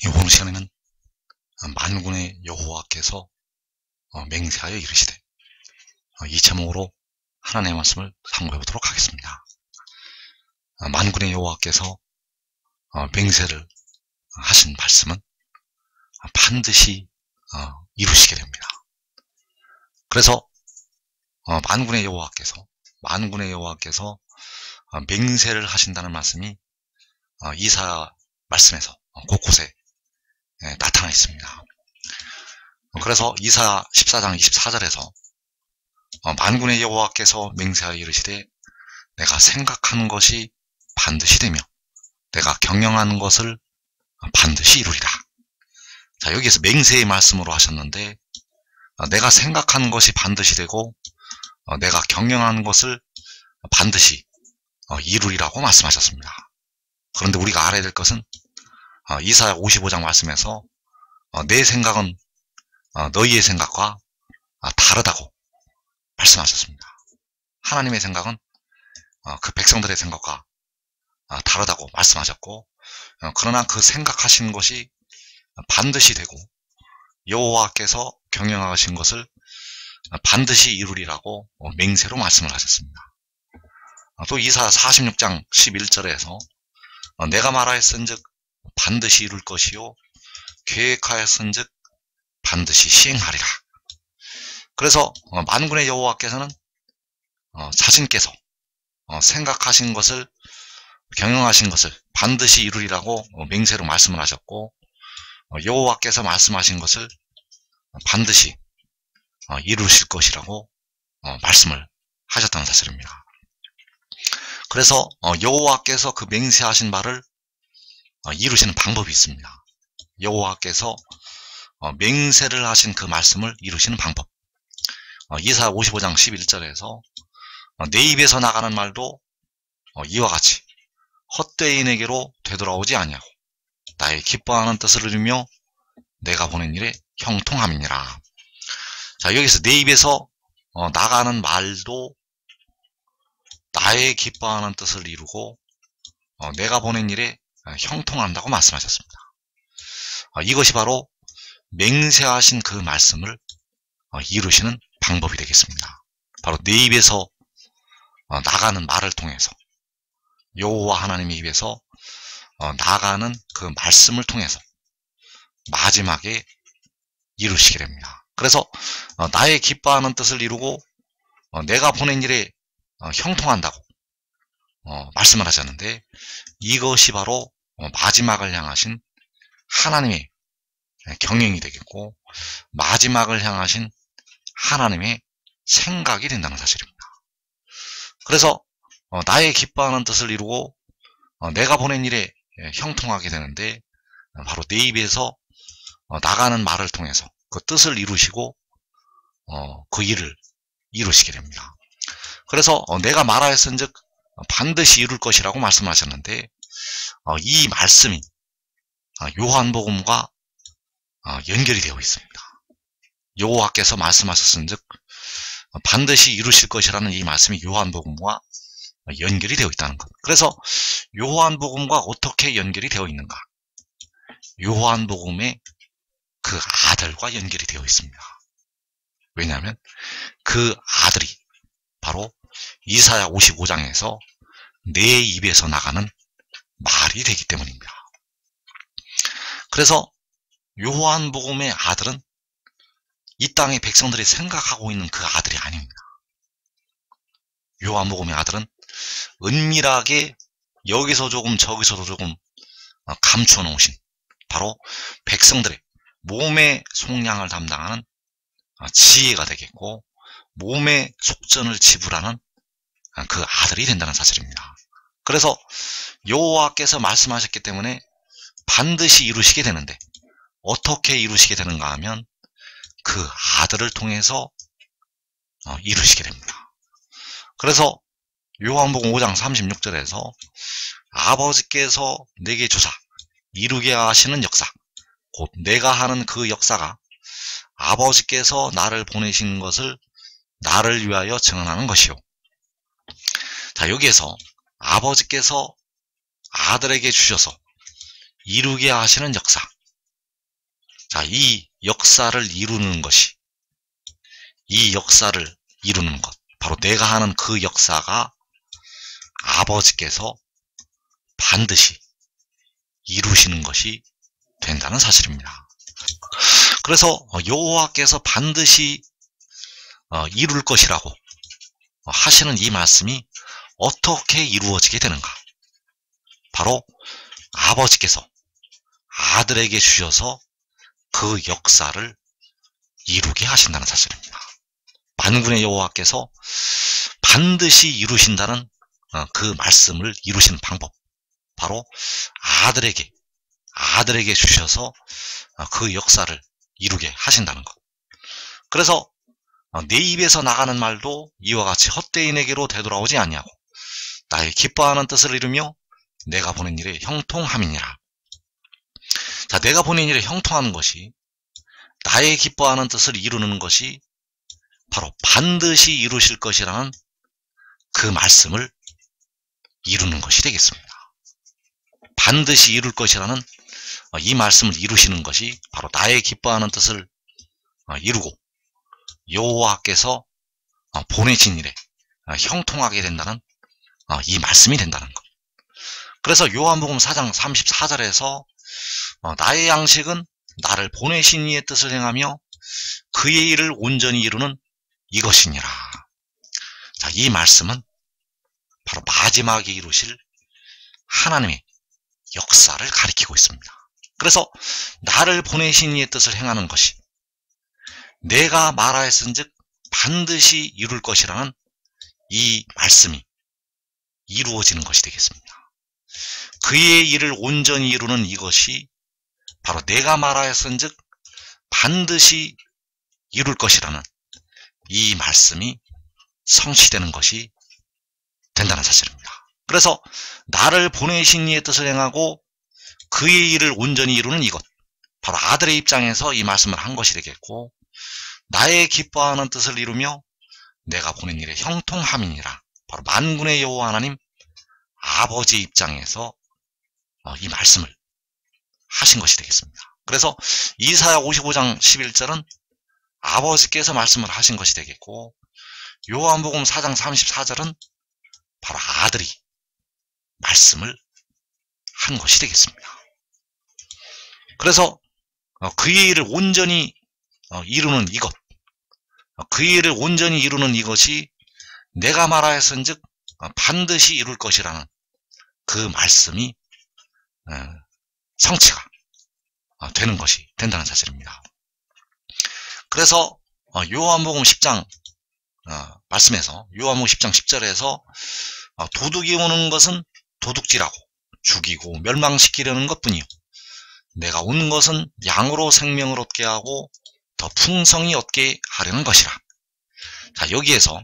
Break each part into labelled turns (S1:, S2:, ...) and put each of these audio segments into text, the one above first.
S1: 이번 시간에는 만군의 여호와께서 맹세하여 이르시되 이 제목으로 하나님의 말씀을 상고해 보도록 하겠습니다. 만군의 여호와께서 맹세를 하신 말씀은 반드시 이루시게 됩니다. 그래서 만군의 여호와께서 맹세를 하신다는 말씀이 이사야 말씀에서 곳곳에 나타나 있습니다. 그래서 이사야 14장 24절에서 만군의 여호와께서 맹세하여 이르시되 내가 생각하는 것이 반드시 되며 내가 경영하는 것을 반드시 이루리라. 자, 여기에서 맹세의 말씀으로 하셨는데 내가 생각하는 것이 반드시 되고 내가 경영하는 것을 반드시 이루리라고 말씀하셨습니다. 그런데 우리가 알아야 될 것은 이사야 55장 말씀에서 내 생각은 너희의 생각과 다르다고 말씀하셨습니다. 하나님의 생각은 그 백성들의 생각과 다르다고 말씀하셨고, 그러나 그 생각하신 것이 반드시 되고 여호와께서 경영하신 것을 반드시 이루리라고 맹세로 말씀을 하셨습니다. 또 이사야 46장 11절에서 내가 말하였은즉 반드시 이룰 것이요 계획하였은즉 반드시 시행하리라. 그래서 만군의 여호와께서는 자신께서 생각하신 것을 경영하신 것을 반드시 이루리라고 맹세로 말씀을 하셨고, 여호와께서 말씀하신 것을 반드시 이루실 것이라고 말씀을 하셨다는 사실입니다. 그래서 여호와께서 그 맹세하신 바를 이루시는 방법이 있습니다. 여호와께서 맹세를 하신 그 말씀을 이루시는 방법. 이사야 55장 11절에서 내 입에서 나가는 말도 이와 같이 헛되인에게로 되돌아오지 아니하고 나의 기뻐하는 뜻을 이루며 내가 보낸 일에 형통함이니라. 자, 여기서 내 입에서 나가는 말도 나의 기뻐하는 뜻을 이루고 내가 보낸 일에 형통한다고 말씀하셨습니다. 이것이 바로 맹세하신 그 말씀을 이루시는 방법이 되겠습니다. 바로 내 입에서 나가는 말을 통해서, 여호와 하나님의 입에서 나가는 그 말씀을 통해서 마지막에 이루시게 됩니다. 그래서 나의 기뻐하는 뜻을 이루고 내가 보낸 일에 형통한다고 말씀을 하셨는데, 이것이 바로 마지막을 향하신 하나님의 경영이 되겠고 마지막을 향하신 하나님의 생각이 된다는 사실입니다. 그래서 나의 기뻐하는 뜻을 이루고 내가 보낸 일에 형통하게 되는데, 바로 내 입에서 나가는 말을 통해서 그 뜻을 이루시고 그 일을 이루시게 됩니다. 그래서 내가 말하였은즉 반드시 이룰 것이라고 말씀하셨는데, 이 말씀이 요한복음과 연결이 되어 있습니다. 여호와께서 말씀하셨은즉 반드시 이루실 것이라는 이 말씀이 요한복음과 연결이 되어 있다는 것. 그래서 요한복음과 어떻게 연결이 되어 있는가? 요한복음의 그 아들과 연결이 되어 있습니다. 왜냐하면 그 아들이 바로 이사야 55장에서 내 입에서 나가는 말이 되기 때문입니다. 그래서 요한복음의 아들은 이 땅의 백성들이 생각하고 있는 그 아들이 아닙니다. 요한복음의 아들은 은밀하게 여기서 조금 저기서도 조금 감추어 놓으신 바로 백성들의 몸의 속량을 담당하는 지혜가 되겠고 몸의 속전을 지불하는 그 아들이 된다는 사실입니다. 그래서 여호와께서 말씀하셨기 때문에 반드시 이루시게 되는데, 어떻게 이루시게 되는가 하면 그 아들을 통해서 이루시게 됩니다. 그래서 요한복음 5장 36절에서 아버지께서 내게 주사 이루게 하시는 역사, 곧 내가 하는 그 역사가 아버지께서 나를 보내신 것을 나를 위하여 증언하는 것이요. 자, 여기에서 아버지께서 아들에게 주셔서 이루게 하시는 역사. 자, 이 역사를 이루는 것이, 이 역사를 이루는 것, 바로 내가 하는 그 역사가 아버지께서 반드시 이루시는 것이 된다는 사실입니다. 그래서 여호와께서 반드시 이룰 것이라고 하시는 이 말씀이 어떻게 이루어지게 되는가? 바로 아버지께서 아들에게 주셔서 그 역사를 이루게 하신다는 사실입니다. 만군의 여호와께서 반드시 이루신다는 그 말씀을 이루시는 방법, 바로 아들에게 주셔서 그 역사를 이루게 하신다는 것. 그래서 내 입에서 나가는 말도 이와 같이 헛되인에게로 되돌아오지 아니하고 나의 기뻐하는 뜻을 이루며 내가 보낸 일에 형통함이니라. 자, 내가 보낸 일에 형통하는 것이, 나의 기뻐하는 뜻을 이루는 것이 바로 반드시 이루실 것이라는 그 말씀을 이루는 것이 되겠습니다. 반드시 이룰 것이라는 이 말씀을 이루시는 것이 바로 나의 기뻐하는 뜻을 이루고 여호와께서 보내신 일에 형통하게 된다는 이 말씀이 된다는 것. 그래서 요한복음 4장 34절에서 나의 양식은 나를 보내신 이의 뜻을 행하며 그의 일을 온전히 이루는 이것이니라. 자, 이 말씀은 바로 마지막에 이루실 하나님의 역사를 가리키고 있습니다. 그래서 나를 보내신 이의 뜻을 행하는 것이 내가 말하였은즉 반드시 이룰 것이라는 이 말씀이 이루어지는 것이 되겠습니다. 그의 일을 온전히 이루는 이것이 바로 내가 말하였은즉 반드시 이룰 것이라는 이 말씀이 성취되는 것이 된다는 사실입니다. 그래서 나를 보내신 이의 뜻을 행하고 그의 일을 온전히 이루는 이것, 바로 아들의 입장에서 이 말씀을 한 것이 되겠고, 나의 기뻐하는 뜻을 이루며 내가 보낸 일에 형통함이니라. 바로 만군의 여호와 하나님 아버지 입장에서 이 말씀을 하신 것이 되겠습니다. 그래서 이사야 55장 11절은 아버지께서 말씀을 하신 것이 되겠고, 요한복음 4장 34절은 바로 아들이 말씀을 한 것이 되겠습니다. 그래서 그의 일을 온전히 이루는 이것, 그의 일을 온전히 이루는 이것이 내가 말하였은즉 반드시 이룰 것이라는 그 말씀이 성취가 되는 것이 된다는 사실입니다. 그래서 요한복음 10장 말씀에서, 요한복음 10장 10절에서 도둑이 오는 것은 도둑질하고 죽이고 멸망시키려는 것뿐이요 내가 온 것은 양으로 생명을 얻게 하고 더 풍성히 얻게 하려는 것이라. 자, 여기에서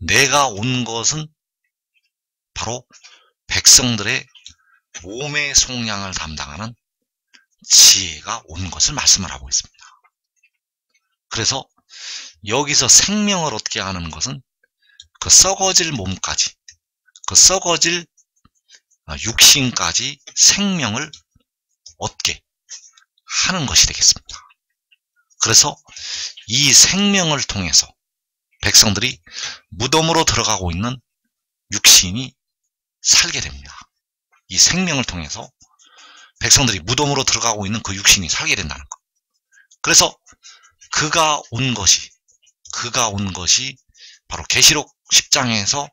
S1: 내가 온 것은 바로 백성들의 몸의 속량을 담당하는 지혜가 온 것을 말씀을 하고 있습니다. 그래서 여기서 생명을 얻게 하는 것은 그 썩어질 몸까지, 그 썩어질 육신까지 생명을 얻게 하는 것이 되겠습니다. 그래서 이 생명을 통해서 백성들이 무덤으로 들어가고 있는 육신이 살게 됩니다. 이 생명을 통해서 백성들이 무덤으로 들어가고 있는 그 육신이 살게 된다는 것. 그래서 그가 온 것이 바로 계시록 10장에서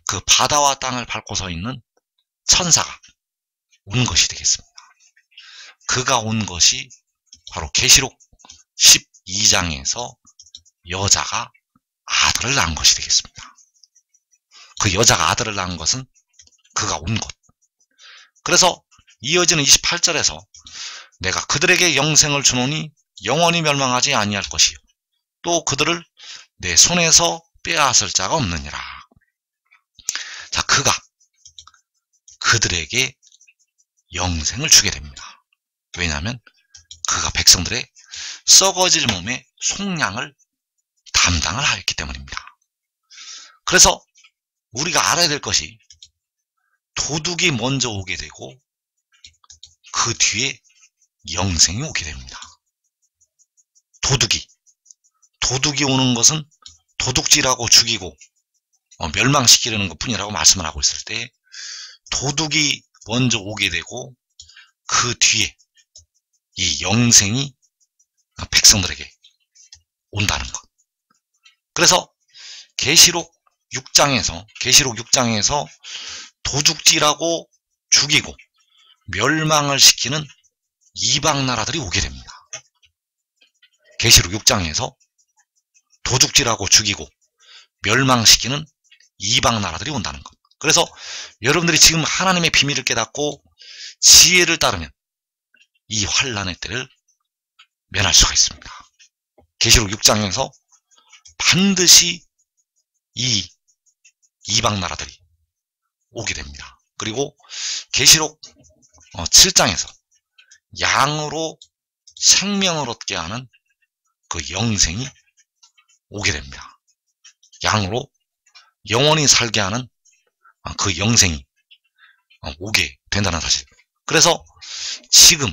S1: 그 바다와 땅을 밟고 서 있는 천사가 온 것이 되겠습니다. 그가 온 것이 바로 계시록 12장에서 여자가 아들을 낳은 것이 되겠습니다. 그 여자가 아들을 낳은 것은 그가 온 것. 그래서 이어지는 28절에서 내가 그들에게 영생을 주노니 영원히 멸망하지 아니할 것이요 또 그들을 내 손에서 빼앗을 자가 없느니라. 자, 그가 그들에게 영생을 주게 됩니다. 왜냐하면 그가 백성들의 썩어질 몸의 속량을 담당을 하였기 때문입니다. 그래서 우리가 알아야 될 것이 도둑이 먼저 오게 되고 그 뒤에 영생이 오게 됩니다. 도둑이 오는 것은 도둑질하고 죽이고 멸망시키려는 것 뿐이라고 말씀을 하고 있을 때, 도둑이 먼저 오게 되고 그 뒤에 이 영생이 백성들에게 온다는 것. 그래서 계시록 6장에서 도둑질하고 죽이고 멸망을 시키는 이방 나라들이 오게 됩니다. 계시록 6장에서 도둑질하고 죽이고 멸망시키는 이방 나라들이 온다는 것. 그래서 여러분들이 지금 하나님의 비밀을 깨닫고 지혜를 따르면 이 환란의 때를 면할 수가 있습니다. 계시록 6장에서 반드시 이 이방 나라들이 오게 됩니다. 그리고 계시록 7장에서 양으로 생명을 얻게 하는 그 영생이 오게 됩니다. 양으로 영원히 살게 하는 그 영생이 오게 된다는 사실. 그래서 지금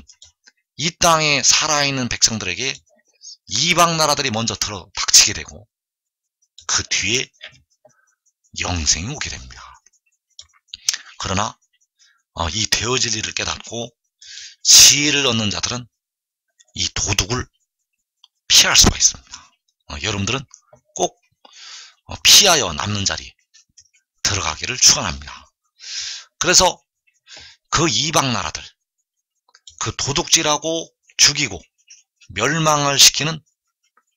S1: 이 땅에 살아있는 백성들에게 이방 나라들이 먼저 들어 닥치게 되고 그 뒤에 영생이 오게 됩니다. 그러나 이 되어질 일을 깨닫고 지혜를 얻는 자들은 이 도둑을 피할 수가 있습니다. 여러분들은 꼭 피하여 남는 자리에 들어가기를 축원합니다. 그래서 그 이방 나라들, 그 도둑질하고 죽이고 멸망을 시키는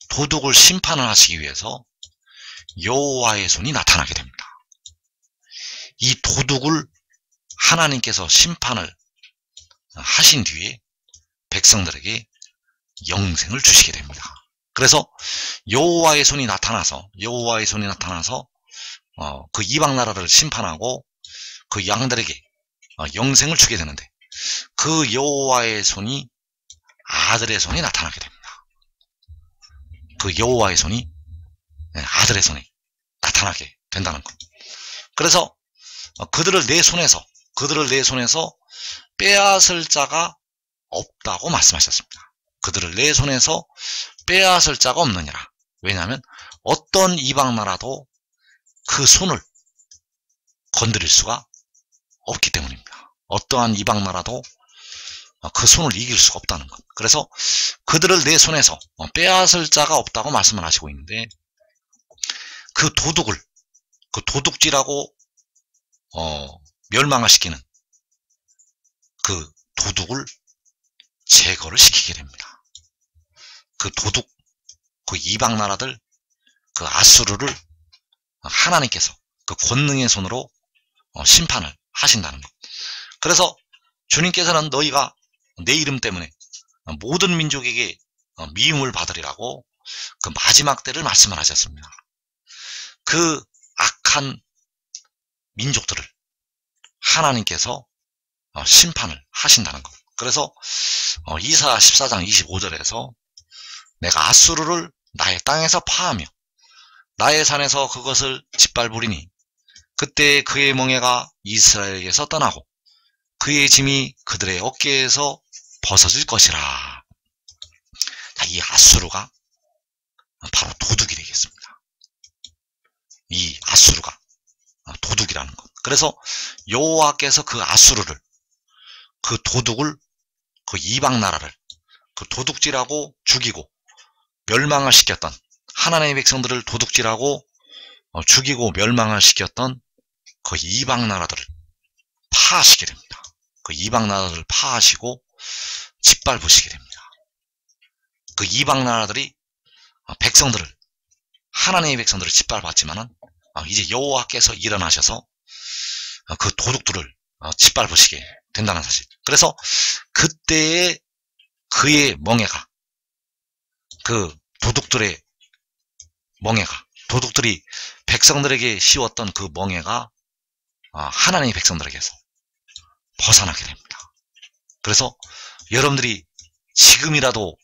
S1: 도둑을 심판을 하시기 위해서 여호와의 손이 나타나게 됩니다. 이 도둑을 하나님께서 심판을 하신 뒤에 백성들에게 영생을 주시게 됩니다. 그래서 여호와의 손이 나타나서 그 이방 나라를 심판하고 그 양들에게 영생을 주게 되는데, 그 여호와의 손이 아들의 손이 나타나게 됩니다. 그 여호와의 손이 아들의 손이 나타나게 된다는 것. 그래서 그들을 내 손에서 빼앗을 자가 없다고 말씀하셨습니다. 그들을 내 손에서 빼앗을 자가 없느니라. 왜냐하면 어떤 이방 나라도 그 손을 건드릴 수가 없기 때문입니다. 어떠한 이방 나라도 그 손을 이길 수가 없다는 것. 그래서 그들을 내 손에서 빼앗을 자가 없다고 말씀을 하시고 있는데, 그 도둑질하고 멸망을 시키는 그 도둑을 제거를 시키게 됩니다. 그 이방 나라들, 그 아수르를 하나님께서 그 권능의 손으로 심판을 하신다는 것. 그래서 주님께서는 너희가 내 이름 때문에 모든 민족에게 미움을 받으리라고 그 마지막 때를 말씀을 하셨습니다. 그 악한 민족들을 하나님께서 심판을 하신다는 것. 그래서 이사야 14장 25절에서 내가 아수르를 나의 땅에서 파하며 나의 산에서 그것을 짓밟으리니 그때 그의 멍에가 이스라엘에게서 떠나고 그의 짐이 그들의 어깨에서 벗어질 것이라. 자, 이 아수르가 바로 도둑이 되겠습니다. 이 아수르가 도둑이라는 것. 그래서 여호와께서 그 아수르를, 그 도둑을, 그 이방 나라를, 그 도둑질하고 죽이고 멸망을 시켰던, 하나님의 백성들을 도둑질하고 죽이고 멸망을 시켰던 그 이방 나라들을 파하시게 됩니다. 그 이방 나라들을 파하시고 짓밟으시게 됩니다. 그 이방 나라들이 하나님의 백성들을 짓밟았지만은 이제 여호와께서 일어나셔서 그 도둑들을 짓밟으시게 된다는 사실. 그래서 그때의 그의 멍에가, 그 도둑들의 멍에가, 도둑들이 백성들에게 씌웠던 그 멍에가 하나님의 백성들에게서 벗어나게 됩니다. 그래서 여러분들이 지금이라도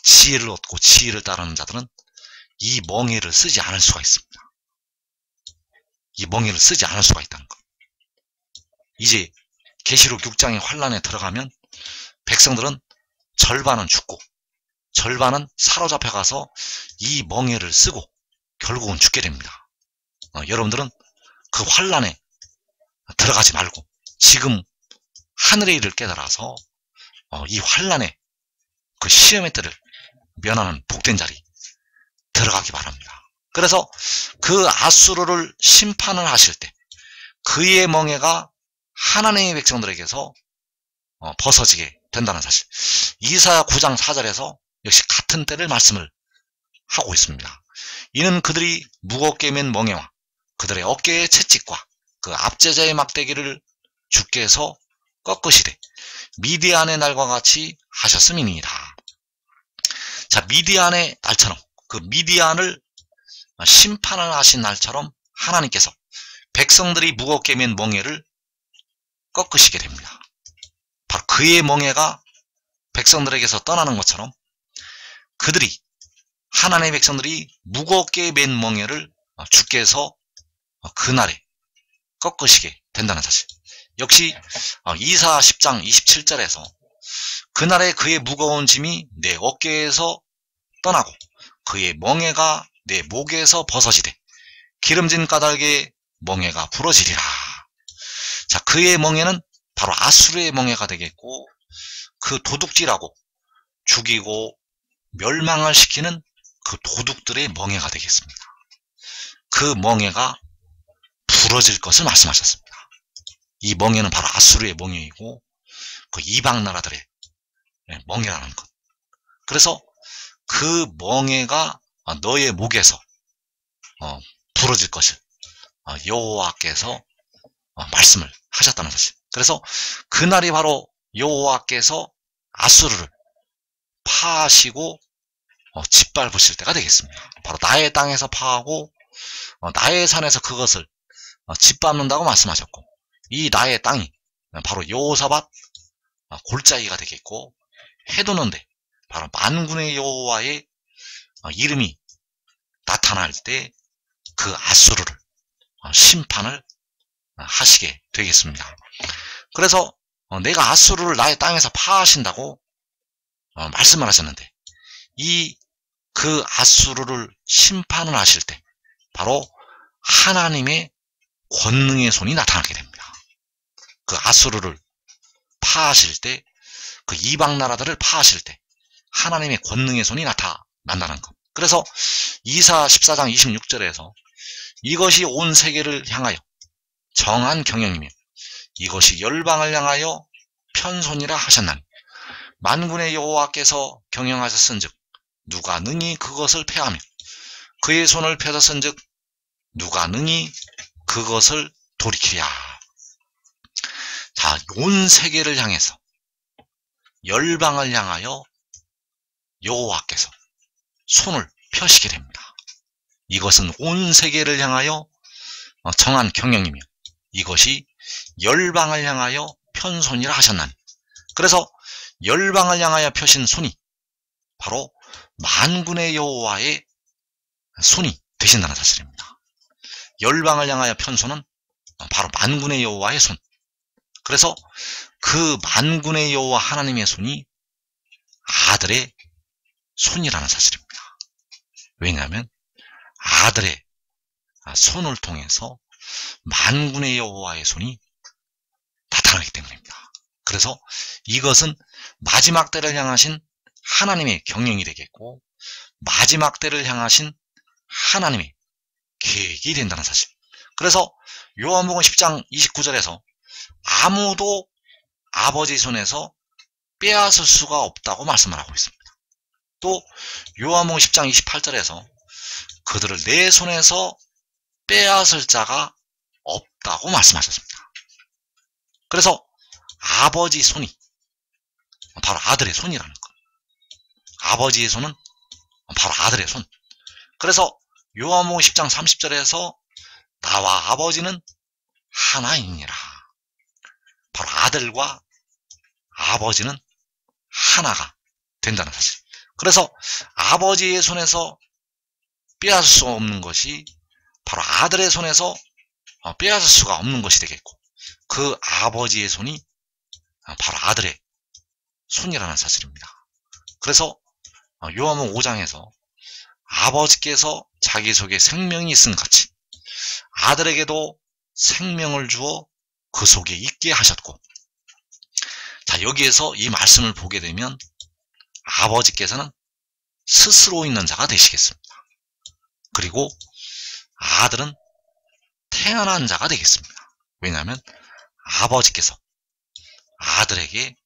S1: 지혜를 얻고 지혜를 따르는 자들은 이 멍에를 쓰지 않을 수가 있습니다. 이 멍에를 쓰지 않을 수가 있다는 것. 이제 계시록 6장의 환란에 들어가면 백성들은 절반은 죽고 절반은 사로잡혀가서 이 멍에를 쓰고 결국은 죽게 됩니다. 여러분들은 그 환란에 들어가지 말고 지금 하늘의 일을 깨달아서 이 환란에 그 시험의 때를 면하는 복된 자리 들어가기 바랍니다. 그래서 그 아수르를 심판을 하실 때 그의 멍에가 하나님의 백성들에게서 벗어지게 된다는 사실. 이사야 9장 4절에서 역시 같은 때를 말씀을 하고 있습니다. 이는 그들이 무겁게 맨 멍에와 그들의 어깨의 채찍과 그 압제자의 막대기를 주께서 꺾으시되 미디안의 날과 같이 하셨음이니이다. 자, 미디안의 날처럼 그 미디안을 심판을 하신 날처럼 하나님께서 백성들이 무겁게 맨 멍에를 꺾으시게 됩니다. 바로 그의 멍에가 백성들에게서 떠나는 것처럼 그들이 하나님의 백성들이 무겁게 맨 멍에를 주께서 그날에 꺾으시게 된다는 사실. 역시 이사 10장 27절에서 그날에 그의 무거운 짐이 내 어깨에서 떠나고 그의 멍에가 내 목에서 벗어지되 기름진 까닭에 멍에가 부러지리라. 자, 그의 멍에는 바로 아수르의 멍에가 되겠고 그 도둑질하고 죽이고 멸망을 시키는 그 도둑들의 멍에가 되겠습니다. 그 멍에가 부러질 것을 말씀하셨습니다. 이 멍에는 바로 아수르의 멍에이고 그 이방 나라들의 멍에라는 것. 그래서 그 멍에가 너의 목에서 부러질 것을 여호와께서 말씀을 하셨다는 사실. 그래서 그날이 바로 여호와께서 아수르를 파하시고 짓밟으실 때가 되겠습니다. 바로 나의 땅에서 파하고 나의 산에서 그것을 짓밟는다고 말씀하셨고 이 나의 땅이 바로 여호사밧 골짜기가 되겠고 해두는데 바로 만군의 여호와의 이름이 나타날 때 그 아수르를 심판을 하시게 되겠습니다. 그래서 내가 아수르를 나의 땅에서 파하신다고 말씀을 하셨는데 그 아수르를 심판을 하실 때 바로 하나님의 권능의 손이 나타나게 됩니다. 그 아수르를 파하실 때 그 이방 나라들을 파하실 때 하나님의 권능의 손이 나타난다는 것. 그래서 이사 14장 26절에서 이것이 온 세계를 향하여 정한 경영이며 이것이 열방을 향하여 편손이라 하셨나니 만군의 여호와께서 경영하셨은즉 누가 능히 그것을 패하며 그의 손을 펴셨은즉 누가 능히 그것을 돌이키랴. 자, 온 세계를 향해서 열방을 향하여 여호와께서 손을 펴시게 됩니다. 이것은 온 세계를 향하여 정한 경영이며 이것이 열방을 향하여 편손이라 하셨나니. 그래서 열방을 향하여 펴신 손이 바로 만군의 여호와의 손이 되신다는 사실입니다. 열방을 향하여 편 손은 바로 만군의 여호와의 손. 그래서 그 만군의 여호와 하나님의 손이 아들의 손이라는 사실입니다. 왜냐하면 아들의 손을 통해서 만군의 여호와의 손이 나타나기 때문입니다. 그래서 이것은 마지막 때를 향하신 하나님의 경영이 되겠고 마지막 때를 향하신 하나님의 계획이 된다는 사실. 그래서 요한복음 10장 29절에서 아무도 아버지 손에서 빼앗을 수가 없다고 말씀을 하고 있습니다. 또 요한복음 10장 28절에서 그들을 내 손에서 빼앗을 자가 없다고 말씀하셨습니다. 그래서 아버지 손이 바로 아들의 손이라는 것. 아버지의 손은 바로 아들의 손. 그래서 요한복음 10장 30절에서 나와 아버지는 하나이니라. 바로 아들과 아버지는 하나가 된다는 사실. 그래서 아버지의 손에서 빼앗을 수 없는 것이 바로 아들의 손에서 빼앗을 수가 없는 것이 되겠고 그 아버지의 손이 바로 아들의 손이라는 사실입니다. 그래서 요한복음 5장에서 아버지께서 자기 속에 생명이 있음 같이 아들에게도 생명을 주어 그 속에 있게 하셨고, 자, 여기에서 이 말씀을 보게 되면 아버지께서는 스스로 있는 자가 되시겠습니다. 그리고 아들은 태어난 자가 되겠습니다. 왜냐하면 아버지께서 아들에게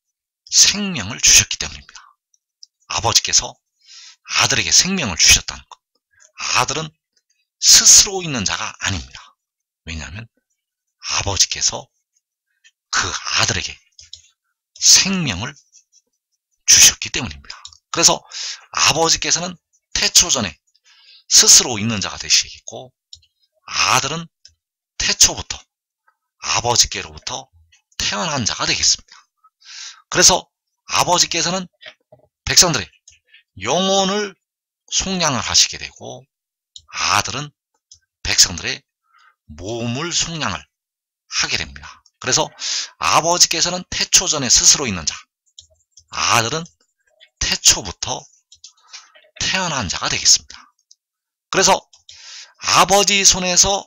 S1: 생명을 주셨기 때문입니다. 아버지께서 아들에게 생명을 주셨다는 것. 아들은 스스로 있는 자가 아닙니다. 왜냐하면 아버지께서 그 아들에게 생명을 주셨기 때문입니다. 그래서 아버지께서는 태초전에 스스로 있는 자가 되시겠고, 아들은 태초부터 아버지께로부터 태어난 자가 되겠습니다. 그래서 아버지께서는 백성들의 영혼을 속량을 하시게 되고, 아들은 백성들의 몸을 속량을 하게 됩니다. 그래서 아버지께서는 태초전에 스스로 있는 자, 아들은 태초부터 태어난 자가 되겠습니다. 그래서 아버지 손에서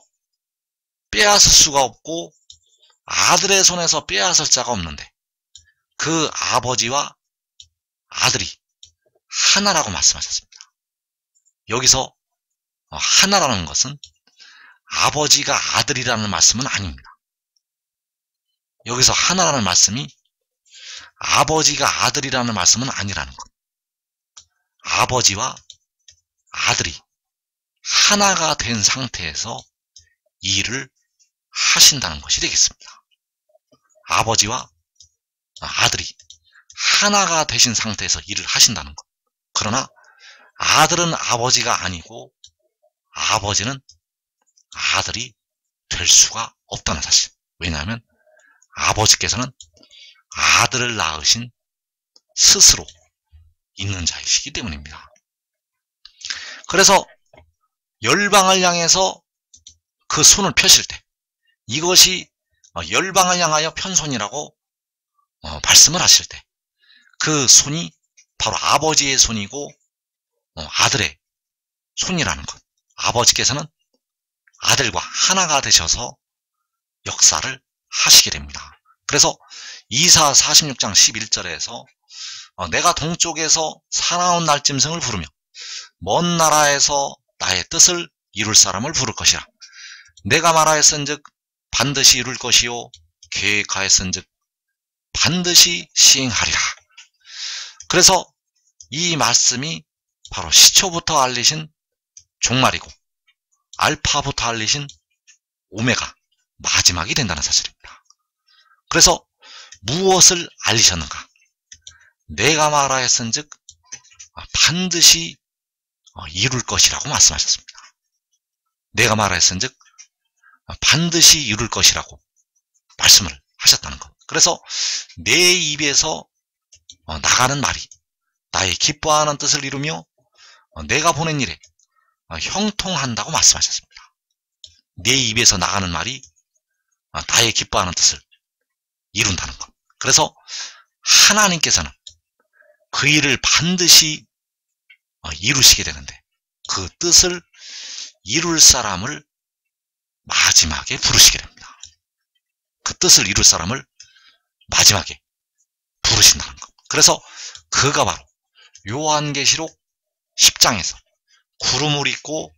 S1: 빼앗을 수가 없고 아들의 손에서 빼앗을 자가 없는데, 그 아버지와 아들이 하나라고 말씀하셨습니다. 여기서 하나라는 것은 아버지가 아들이라는 말씀은 아닙니다. 여기서 하나라는 말씀이 아버지가 아들이라는 말씀은 아니라는 것. 아버지와 아들이 하나가 된 상태에서 일을 하신다는 것이 되겠습니다. 아버지와 아들이 하나가 되신 상태에서 일을 하신다는 것. 그러나 아들은 아버지가 아니고 아버지는 아들이 될 수가 없다는 사실. 왜냐하면 아버지께서는 아들을 낳으신 스스로 있는 자이시기 때문입니다. 그래서 열방을 향해서 그 손을 펴실 때 이것이 열방을 향하여 편손이라고 말씀을 하실 때 그 손이 바로 아버지의 손이고 아들의 손이라는 것. 아버지께서는 아들과 하나가 되셔서 역사를 하시게 됩니다. 그래서 이사 46장 11절에서 내가 동쪽에서 사나운 날짐승을 부르며 먼 나라에서 나의 뜻을 이룰 사람을 부를 것이라. 내가 말하였은즉 반드시 이룰 것이요 계획하였은즉 반드시 시행하리라. 그래서 이 말씀이 바로 시초부터 알리신 종말이고 알파부터 알리신 오메가 마지막이 된다는 사실입니다. 그래서 무엇을 알리셨는가? 내가 말하였은즉 반드시 이룰 것이라고 말씀하셨습니다. 내가 말하였은즉 반드시 이룰 것이라고 말씀을 하셨다는 것. 그래서 내 입에서 나가는 말이 나의 기뻐하는 뜻을 이루며 내가 보낸 일에 형통한다고 말씀하셨습니다. 내 입에서 나가는 말이 나의 기뻐하는 뜻을 이룬다는 것. 그래서 하나님께서는 그 일을 반드시 이루시게 되는데 그 뜻을 이룰 사람을 마지막에 부르시게 됩니다. 그 뜻을 이룰 사람을 마지막에 부르신다는 것. 그래서 그가 바로 요한계시록 10장에서 구름을 입고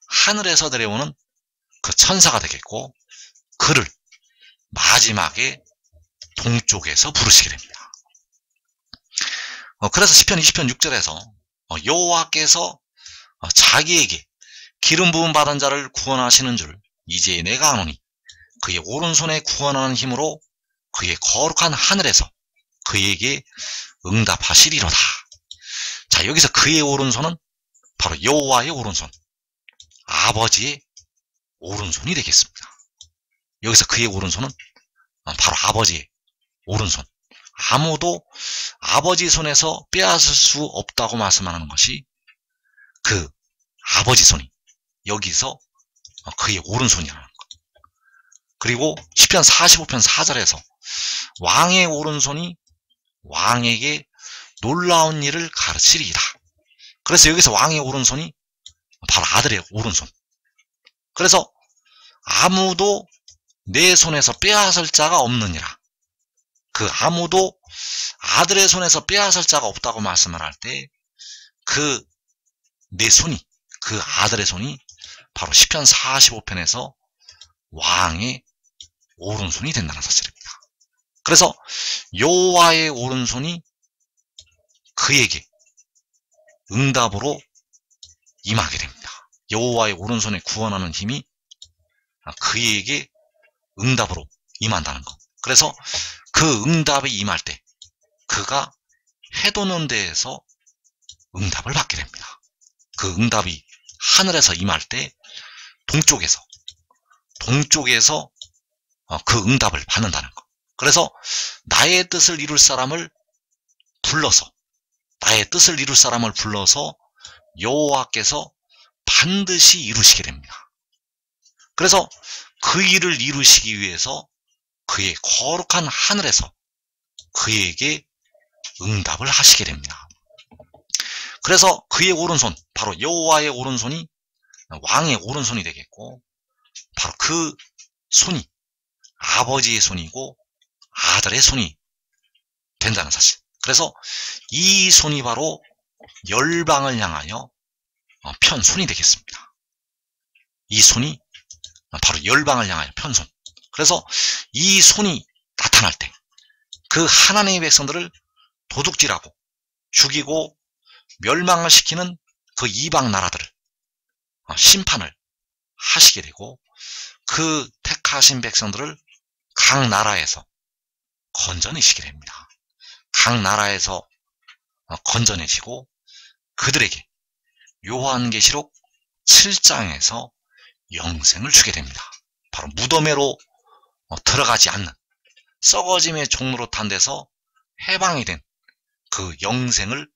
S1: 하늘에서 내려오는 그 천사가 되겠고, 그를 마지막에 동쪽에서 부르시게 됩니다. 그래서 시편 20편 6절에서 여호와께서 자기에게 기름 부음 받은 자를 구원하시는 줄 이제 내가 아노니 그의 오른손에 구원하는 힘으로 그의 거룩한 하늘에서 그에게 응답하시리로다. 자, 여기서 그의 오른손은 바로 여호와의 오른손, 아버지의 오른손이 되겠습니다. 여기서 그의 오른손은 바로 아버지의 오른손. 아무도 아버지 손에서 빼앗을 수 없다고 말씀하는 것이 그 아버지 손이 여기서 그의 오른손이라는 것. 그리고 시편 45편 4절에서 왕의 오른손이 왕에게 놀라운 일을 가르치리이다. 그래서 여기서 왕의 오른손이 바로 아들의 오른손. 그래서 아무도 내 손에서 빼앗을 자가 없느니라. 그 아무도 아들의 손에서 빼앗을 자가 없다고 말씀을 할 때 그 내 손이, 그 아들의 손이 바로 시편 45편에서 왕의 오른손이 된다는 사실입니다. 그래서 여호와의 오른손이 그에게 응답으로 임하게 됩니다. 여호와의 오른손에 구원하는 힘이 그에게 응답으로 임한다는 것. 그래서 그 응답이 임할 때 그가 해도는 데에서 응답을 받게 됩니다. 그 응답이 하늘에서 임할 때 동쪽에서 그 응답을 받는다는 것. 그래서 나의 뜻을 이룰 사람을 불러서 여호와께서 반드시 이루시게 됩니다. 그래서 그 일을 이루시기 위해서 그의 거룩한 하늘에서 그에게 응답을 하시게 됩니다. 그래서 그의 오른손, 바로 여호와의 오른손이 왕의 오른손이 되겠고, 바로 그 손이 아버지의 손이고 아들의 손이 된다는 사실. 그래서 이 손이 바로 열방을 향하여 편손이 되겠습니다. 이 손이 바로 열방을 향하여 편손. 그래서 이 손이 나타날 때 그 하나님의 백성들을 도둑질하고 죽이고 멸망을 시키는 그 이방 나라들을 심판을 하시게 되고, 그 택하신 백성들을 각 나라에서 건져내시게 됩니다. 각 나라에서 건져내시고 그들에게 요한계시록 7장에서 영생을 주게 됩니다. 바로 무덤으로 들어가지 않는 썩어짐의 종로로 탄 데서 해방이 된 그 영생을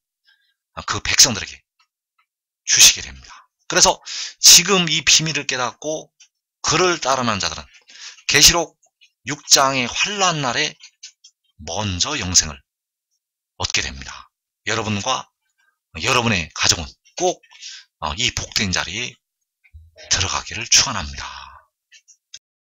S1: 그 백성들에게 주시게 됩니다. 그래서 지금 이 비밀을 깨닫고 그를 따르는 자들은 계시록 6장의 환난 날에 먼저 영생을 얻게 됩니다. 여러분과 여러분의 가족은 꼭 이 복된 자리에 들어가기를 축원합니다.